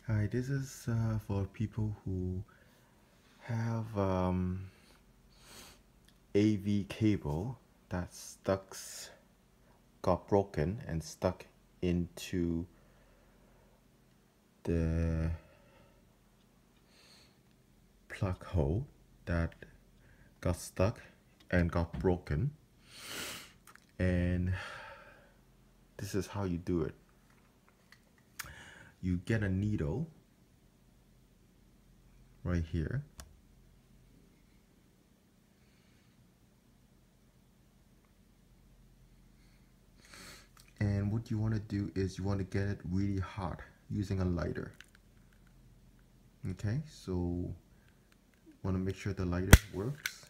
Hi, this is for people who have AV cable that got broken and stuck into the plug hole that got stuck and got broken. And this is how you do it. You get a needle right here. And what you want to do is you want to get it really hot using a lighter. Okay, so want to make sure the lighter works.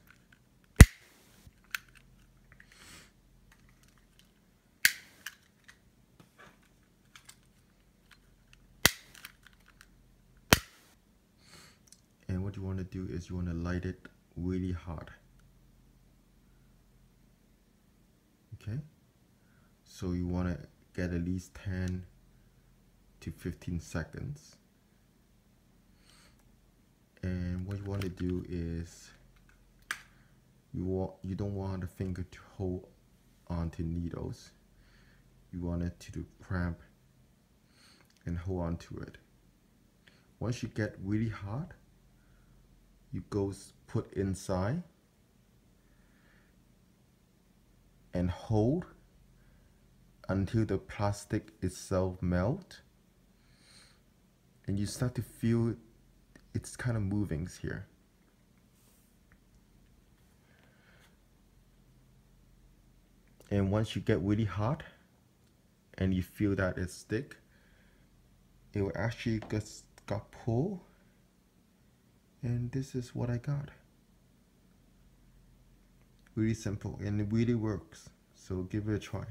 And what you want to do is you want to light it really hot. Okay, so you want to get at least 10 to 15 seconds. And what you want to do is you don't want the finger to hold onto needles. You want it to cramp and hold on to it. Once you get really hot, you put inside and hold until the plastic itself melt, and you start to feel it's kind of moving here. And once you get really hot and you feel that it stick, it will actually got pulled, and this is what I got. Really simple, and it really works, so give it a try.